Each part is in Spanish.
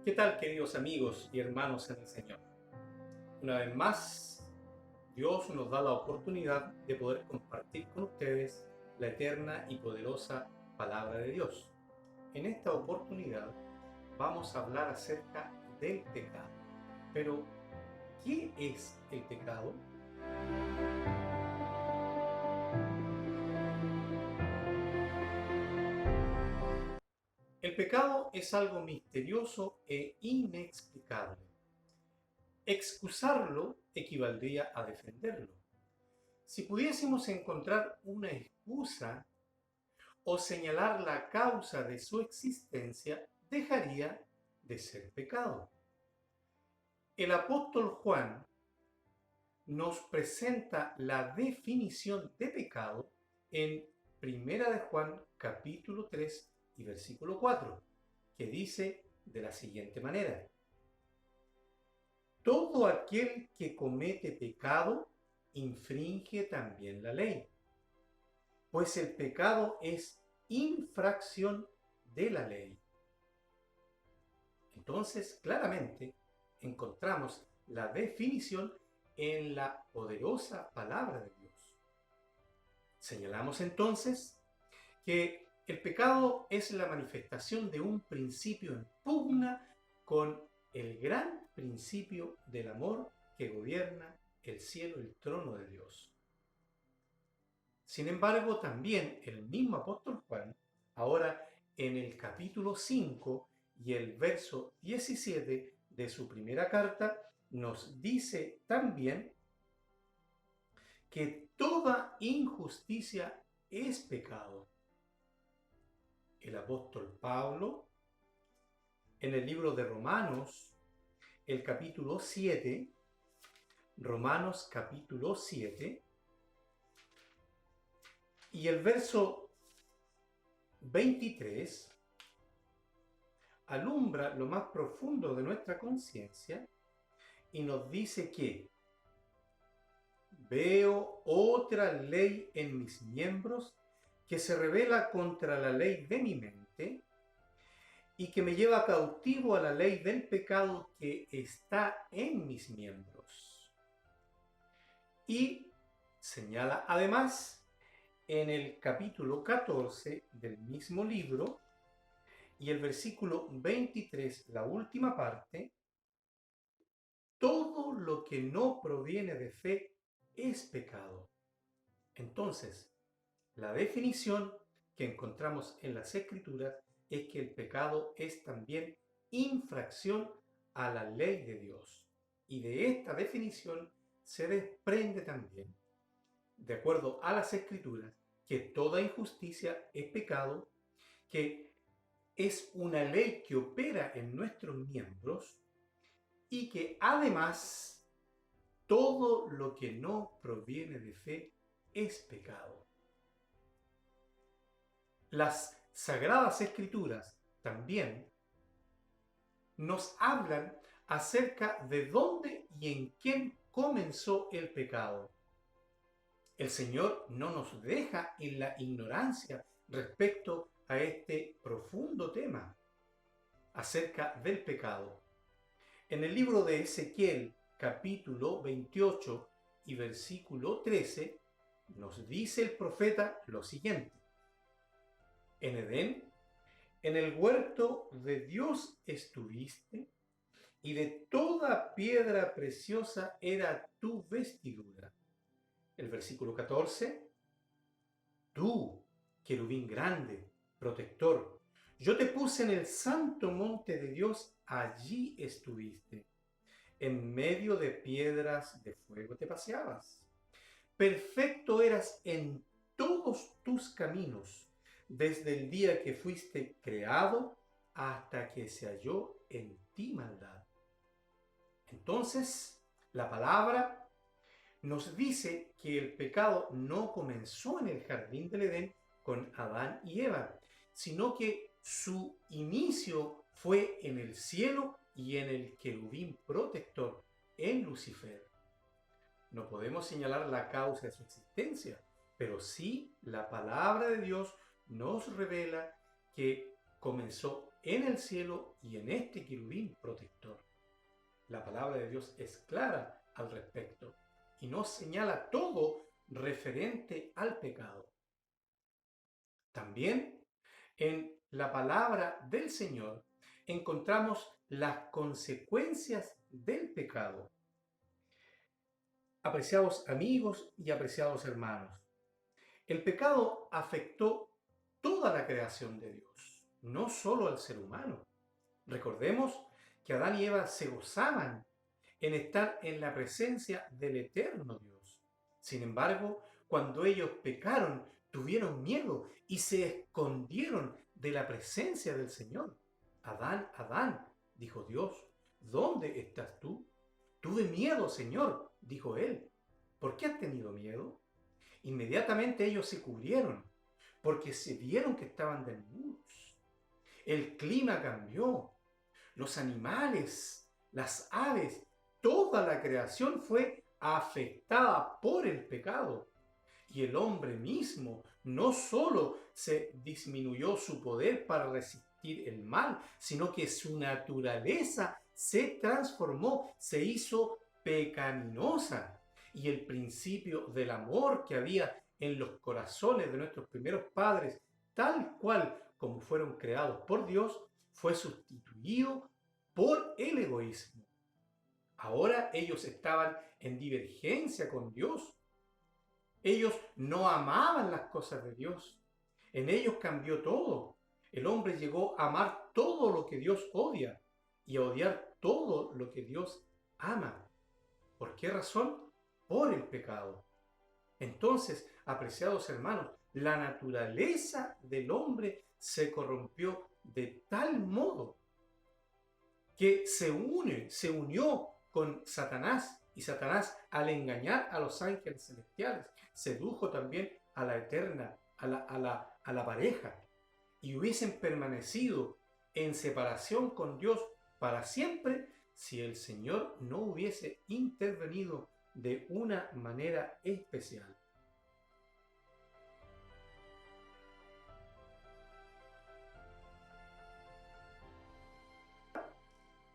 ¿Qué tal, queridos amigos y hermanos en el Señor? Una vez más, Dios nos da la oportunidad de poder compartir con ustedes la eterna y poderosa palabra de Dios. En esta oportunidad vamos a hablar acerca del pecado. Pero, ¿qué es el pecado? El pecado es algo misterioso e inexplicable. Excusarlo equivaldría a defenderlo. Si pudiésemos encontrar una excusa o señalar la causa de su existencia, dejaría de ser pecado. El apóstol Juan nos presenta la definición de pecado en 1 de Juan capítulo 3 y versículo 4, que dice de la siguiente manera: todo aquel que comete pecado infringe también la ley, pues el pecado es infracción de la ley. Entonces, claramente, encontramos la definición en la poderosa palabra de Dios. Señalamos entonces que el pecado es la manifestación de un principio en pugna con el gran principio del amor que gobierna el cielo, el trono de Dios. Sin embargo, también el mismo apóstol Juan, ahora en el capítulo 5 y el verso 17 de su primera carta, nos dice también que toda injusticia es pecado. El apóstol Pablo, en el libro de Romanos, el capítulo 7, Romanos capítulo 7, y el verso 23, alumbra lo más profundo de nuestra conciencia y nos dice que veo otra ley en mis miembros que se rebela contra la ley de mi mente y que me lleva cautivo a la ley del pecado que está en mis miembros. Y señala además en el capítulo 14 del mismo libro y el versículo 23, la última parte: todo lo que no proviene de fe es pecado. Entonces, la definición que encontramos en las Escrituras es que el pecado es también infracción a la ley de Dios. Y de esta definición se desprende también, de acuerdo a las Escrituras, que toda injusticia es pecado, que es una ley que opera en nuestros miembros y que además todo lo que no proviene de fe es pecado. Las Sagradas Escrituras también nos hablan acerca de dónde y en quién comenzó el pecado. El Señor no nos deja en la ignorancia respecto a este profundo tema acerca del pecado. En el libro de Ezequiel, capítulo 28 y versículo 13, nos dice el profeta lo siguiente: en Edén, en el huerto de Dios estuviste, y de toda piedra preciosa era tu vestidura. El versículo 14: tú, querubín grande, protector, yo te puse en el santo monte de Dios, allí estuviste. En medio de piedras de fuego te paseabas. Perfecto eras en todos tus caminos, desde el día que fuiste creado hasta que se halló en ti maldad. Entonces, la palabra nos dice que el pecado no comenzó en el jardín del Edén con Adán y Eva, sino que su inicio fue en el cielo y en el querubín protector, en Lucifer. No podemos señalar la causa de su existencia, pero sí la palabra de Dios nos revela que comenzó en el cielo y en este querubín protector. La palabra de Dios es clara al respecto y nos señala todo referente al pecado. También en la palabra del Señor encontramos las consecuencias del pecado. Apreciados amigos y apreciados hermanos, el pecado afectó toda la creación de Dios, no solo al ser humano. Recordemos que Adán y Eva se gozaban en estar en la presencia del eterno Dios. Sin embargo, cuando ellos pecaron, tuvieron miedo y se escondieron de la presencia del Señor. Adán, Adán, dijo Dios, ¿dónde estás tú? Tuve miedo, Señor, dijo él. ¿Por qué has tenido miedo? Inmediatamente ellos se cubrieron, porque se vieron que estaban desnudos. El clima cambió. Los animales, las aves, toda la creación fue afectada por el pecado. Y el hombre mismo no solo se disminuyó su poder para resistir el mal, sino que su naturaleza se transformó, se hizo pecaminosa. Y el principio del amor que había en los corazones de nuestros primeros padres, tal cual como fueron creados por Dios, fue sustituido por el egoísmo. Ahora ellos estaban en divergencia con Dios. Ellos no amaban las cosas de Dios. En ellos cambió todo. El hombre llegó a amar todo lo que Dios odia y a odiar todo lo que Dios ama. ¿Por qué razón? Por el pecado. Entonces, apreciados hermanos, la naturaleza del hombre se corrompió de tal modo que se unió con Satanás, y Satanás, al engañar a los ángeles celestiales, sedujo también a la eterna, a la pareja, y hubiesen permanecido en separación con Dios para siempre si el Señor no hubiese intervenido de una manera especial.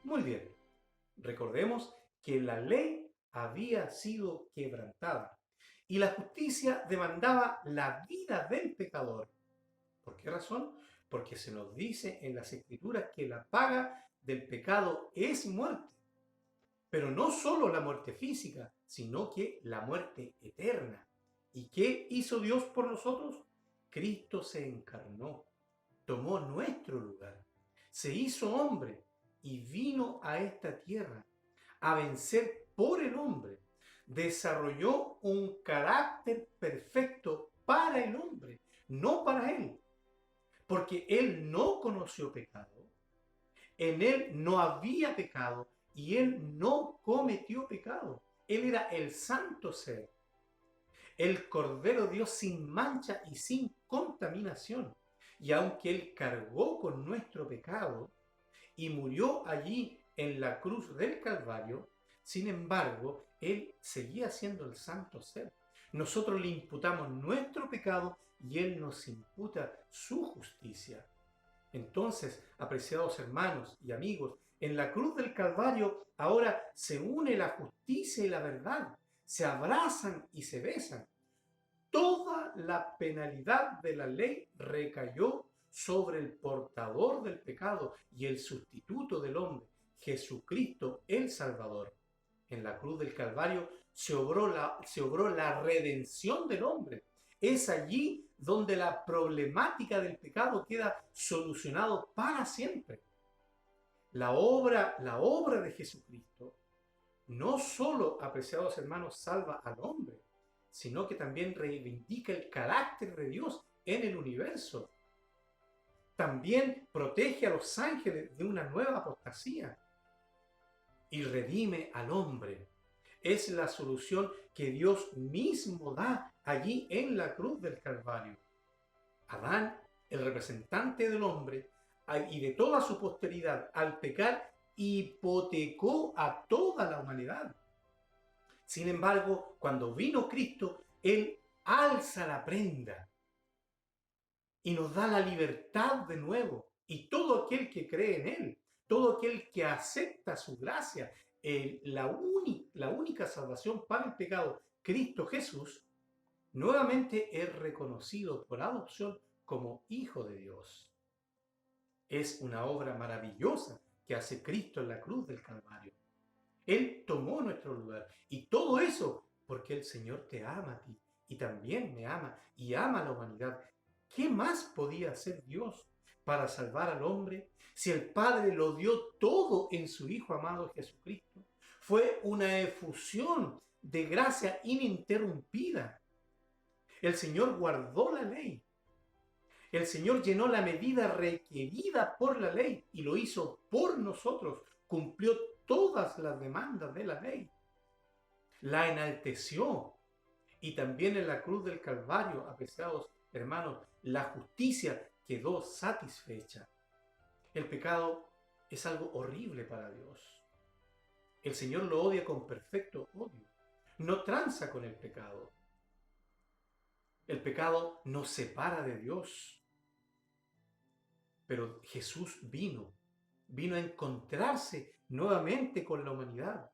Muy bien, recordemos que la ley había sido quebrantada y la justicia demandaba la vida del pecador. ¿Por qué razón? Porque se nos dice en las Escrituras que la paga del pecado es muerte. Pero no solo la muerte física, sino que la muerte eterna. ¿Y qué hizo Dios por nosotros? Cristo se encarnó, tomó nuestro lugar, se hizo hombre y vino a esta tierra a vencer por el hombre. Desarrolló un carácter perfecto para el hombre, no para él, porque él no conoció pecado, en él no había pecado y él no cometió pecado. Él era el santo ser, el Cordero de Dios sin mancha y sin contaminación. Y aunque él cargó con nuestro pecado y murió allí en la cruz del Calvario, sin embargo, él seguía siendo el santo ser. Nosotros le imputamos nuestro pecado y él nos imputa su justicia. Entonces, apreciados hermanos y amigos, en la cruz del Calvario ahora se une la justicia y la verdad, se abrazan y se besan. Toda la penalidad de la ley recayó sobre el portador del pecado y el sustituto del hombre, Jesucristo el Salvador. En la cruz del Calvario se obró la redención del hombre. Es allí donde la problemática del pecado queda solucionado para siempre. La obra de Jesucristo no solo, apreciados hermanos, salva al hombre, sino que también reivindica el carácter de Dios en el universo. También protege a los ángeles de una nueva apostasía y redime al hombre. Es la solución que Dios mismo da allí en la cruz del Calvario. Adán, el representante del hombre y de toda su posteridad, al pecar, hipotecó a toda la humanidad. Sin embargo, cuando vino Cristo, Él alza la prenda y nos da la libertad de nuevo Y todo aquel que cree en Él, todo aquel que acepta su gracia, la única salvación para el pecado, Cristo Jesús, nuevamente es reconocido por adopción como hijo de Dios. Es una obra maravillosa que hace Cristo en la cruz del Calvario. Él tomó nuestro lugar. Y todo eso porque el Señor te ama a ti y también me ama y ama a la humanidad. ¿Qué más podía hacer Dios para salvar al hombre si el Padre lo dio todo en su Hijo amado Jesucristo? Fue una efusión de gracia ininterrumpida. El Señor guardó la ley. El Señor llenó la medida requerida por la ley y lo hizo por nosotros. Cumplió todas las demandas de la ley. La enalteció. Y también en la cruz del Calvario, apreciados hermanos, la justicia quedó satisfecha. El pecado es algo horrible para Dios. El Señor lo odia con perfecto odio. No tranza con el pecado. El pecado nos separa de Dios. Pero Jesús vino a encontrarse nuevamente con la humanidad.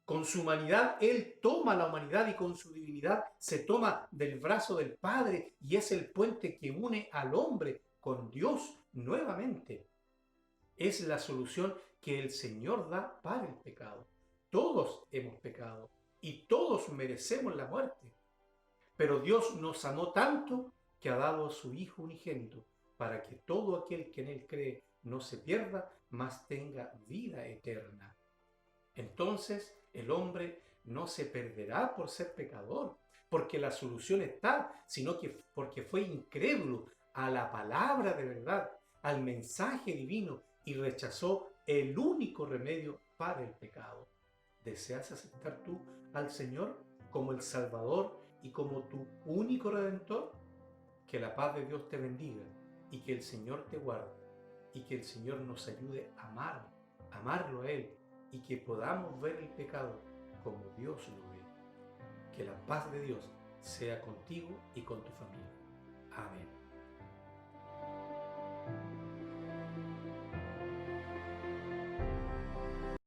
Con su humanidad, Él toma la humanidad y con su divinidad se toma del brazo del Padre y es el puente que une al hombre con Dios nuevamente. Es la solución que el Señor da para el pecado. Todos hemos pecado y todos merecemos la muerte. Pero Dios nos amó tanto que ha dado a su Hijo unigénito para que todo aquel que en Él cree no se pierda, mas tenga vida eterna. Entonces el hombre no se perderá por ser pecador, porque la solución está, sino que porque fue incrédulo a la palabra de verdad, al mensaje divino y rechazó el único remedio para el pecado. ¿Deseas aceptar tú al Señor como el Salvador y como tu único Redentor? Que la paz de Dios te bendiga y que el Señor te guarde y que el Señor nos ayude a amarlo a Él y que podamos ver el pecado como Dios lo ve. Que la paz de Dios sea contigo y con tu familia. Amén.